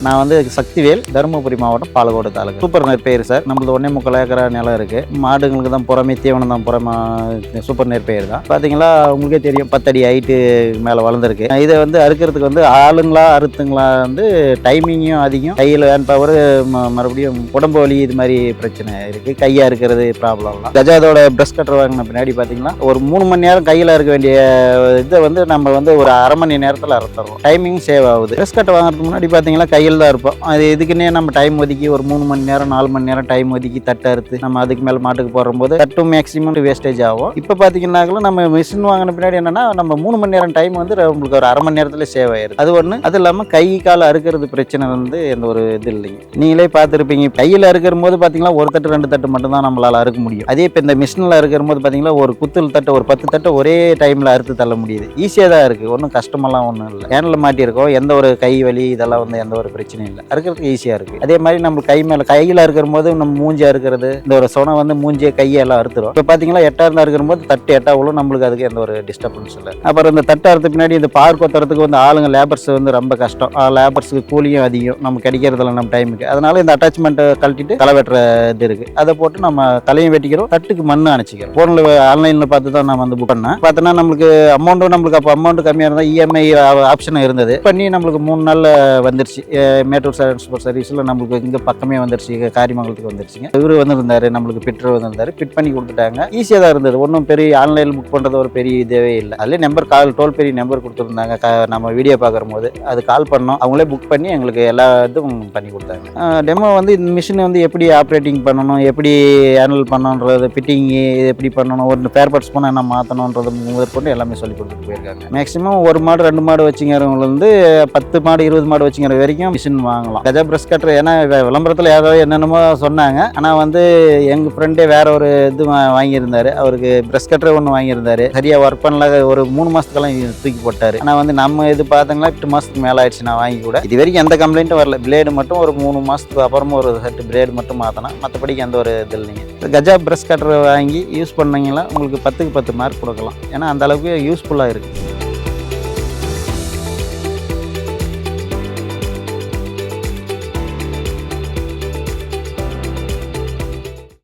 நான் வந்து சக்திவேல், தருமபுரி மாவட்டம், பாலக்கோடு தாலுகா. சூப்பர் நெற்பயிர் சார். நம்மளது 1.25 ஏக்கரா நிலம் இருக்கு. மாடுங்களுக்கு தான் புறமே தீவனம் தான் புறமா சூப்பர் நெற்பயிர் தான். பார்த்தீங்களா, உங்களுக்கே தெரியும் 10 அடி ஹைட்டு மேலே வளர்ந்துருக்கு. இதை வந்து அறுக்கிறதுக்கு வந்து ஆளுங்களா அறுத்துங்களா வந்து டைமிங்கும் அதிகம், கையில் ஹேண்ட் பவர், மறுபடியும் உடம்பு வலி இது மாதிரி பிரச்சனை இருக்கு. கையா இருக்கிறது ப்ராப்ளம்லாம். கஜாதோட பிரஷ் கட்டர் வாங்கின பின்னாடி பார்த்தீங்கன்னா ஒரு 3 மணி நேரம் கையில் இருக்க வேண்டிய இதை வந்து நம்ம வந்து ஒரு அரை மணி நேரத்தில் அறுத்துறோம். டைமிங் சேவ் ஆகுது. பிரஷ் கட்டர் வாங்குறதுக்கு முன்னாடி பார்த்தீங்கன்னா கையில் தான் இருப்போம். அது இதுக்குன்னே நம்ம டைம் ஒதுக்கி ஒரு 3 மணி நேரம் 4 மணி நேரம் டைம் ஒதுக்கி தட்டு அறுத்து நம்ம அதுக்கு மேலே மாட்டுக்கு போடும்போது தட்டும் மேக்ஸிமம் வேஸ்டேஜ் ஆகும். இப்போ பார்த்தீங்கன்னாலும் நம்ம மிஷின் வாங்கின பின்னாடி என்னன்னா நம்ம 3 மணி நேரம் டைம் வந்து உங்களுக்கு ஒரு அரை மணி நேரத்தில் சேவ் ஆயிடுது. அது ஒன்று. அது இல்லாமல் கை கால் அறுக்கிறது பிரச்சனை வந்து எந்த ஒரு இது இல்லைங்க. நீங்களே பார்த்துருப்பீங்க, கையில் அறுக்கிற போது பார்த்தீங்கன்னா ஒரு தட்டு 2 தட்டு மட்டும் தான் நம்மளால் அறுக்க முடியும். அதே இப்போ இந்த மிஷினில் அறுக்கிற போது பார்த்தீங்கன்னா ஒரு குத்தில் தட்டு ஒரு 10 தட்டு ஒரே டைமில் அறுத்து தள்ள முடியுது. ஈஸியாக தான் இருக்குது, ஒன்றும் கஷ்டமெல்லாம் ஒன்றும் இல்லை. ஹேண்டில் மாட்டியிருக்கோம், எந்த ஒரு கை வலி இதெல்லாம் வந்து எந்த ஒரு பிரச்சனையும் இல்லை. அறுக்கிறதுக்கு ஈஸியாக இருக்குது. அதே மாதிரி நம்ம கை மேலே கையில் இருக்கிற போது நம்ம மூஞ்சியாக இருக்கிறது இந்த ஒரு சொனை வந்து மூஞ்சியை கையெல்லாம் அறுத்துரும். இப்போ பார்த்தீங்கன்னா 8 இருக்கிற போது தட்டு 8 நம்மளுக்கு அதுக்கு எந்த ஒரு டிஸ்டர்பன்ஸ் இல்லை. அப்புறம் இந்த தட்டு அறுத்து பின்னாடி இந்த பார் கொத்துறதுக்கு வந்து ஆளுங்க லேபர்ஸ் வந்து ரொம்ப கஷ்டம். லேபர்ஸுக்கு கூலியும் அதிகம், நம்ம கிடைக்கிறதில்ல நம்ம டைமுக்கு. அதனால இந்த அட்டாச்மெண்ட்டை கழட்டிட்டு களை வெட்டுற இது இருக்குது. அதை போட்டு நம்ம தலையும் வெட்டிக்கிறோம், தட்டுக்கு மண்ணு அணைச்சிக்கிறோம். ஃபோனில் ஆன்லைனில் பார்த்து தான் நம்ம வந்து புக் பண்ணேன். பார்த்தோன்னா நம்மளுக்கு நம்மளுக்கு அப்போ அமௌண்ட் கம்மியாக இருந்தால் இஎம்ஐ ஆப்ஷன் இருந்தது. பண்ணி நம்மளுக்கு 3 நாளில் வந்துருச்சு. மேட்டூர் டிரான்ஸ்போர்ட் சர்வீஸில் நம்மளுக்கு இங்கே பக்கமே வந்துருச்சு, காரியமங்கலத்துக்கு வந்துருச்சுங்க. இவர் வந்துருந்தாரு, நம்மளுக்கு பிட்டர் வந்திருந்தாரு, ஃபிட் பண்ணி கொடுத்துட்டாங்க. ஈஸியாக தான் இருந்தது, ஒன்றும் பெரிய ஆன்லைனில் புக் பண்ணுறது ஒரு பெரிய இதே இல்லை. அதுலேயே நம்பர் டோல் பெரிய நம்பர் கொடுத்துருந்தாங்க. நம்ம வீடியோ பார்க்குற போது அது கால் பண்ணோம், அவங்களே புக் பண்ணி எங்களுக்கு எல்லா இதுவும் பண்ணி கொடுத்தாங்க. டெமோ வந்து இந்த மிஷினை வந்து எப்படி ஆப்ரேட்டிங் பண்ணணும், எப்படி ஹேண்டில் பண்ணணுன்றது, ஃபிட்டிங் எப்படி பண்ணணும், ஒரு ஃபேர் பார்ட்ஸ் போனால் என்ன மாற்றணுன்றது முதற்கொண்டு எல்லாமே சொல்லி கொடுத்துட்டு போயிருக்காங்க. மேக்ஸிமம் 1 மாடு 2 மாடு வச்சுங்கிறவங்க வந்து 10 மாடு 20 மாடு வச்சுங்கிற வரைக்கும் மிஷின் வாங்கலாம். கஜா பிரஷ் கட்டர் ஏன்னா விளம்பரத்தில் ஏதாவது என்னென்னமோ சொன்னாங்க. ஆனால் வந்து எங்கள் ஃப்ரெண்டே வேற ஒரு இது வாங்கியிருந்தாரு. அவருக்கு பிரஷ் கட்டர் ஒன்று வாங்கியிருந்தாரு. சரியாக ஒர்க் பண்ணல, ஒரு 3 மாதத்துக்கெல்லாம் தூக்கி போட்டார். ஆனால் வந்து நம்ம இது பார்த்தீங்கன்னா 8 மாதத்துக்கு மேலே ஆயிடுச்சு நான் வாங்கி கூட. இது வரைக்கும் எந்த கம்ப்ளைண்ட்டும் வரல. பிளேடு மட்டும் ஒரு 3 மாதத்துக்கு அப்புறமா ஒரு செட்டு பிளேடு மட்டும் மாற்றினா, மற்றபடிக்கு எந்த ஒரு இது இல்லைங்க. கஜா பிரஷ் கட்டர் வாங்கி யூஸ் பண்ணீங்கன்னா உங்களுக்கு 10க்கு 10 மார்க் கொடுக்கலாம். ஏன்னா அந்த அளவுக்கு யூஸ்ஃபுல்லாக இருக்குது.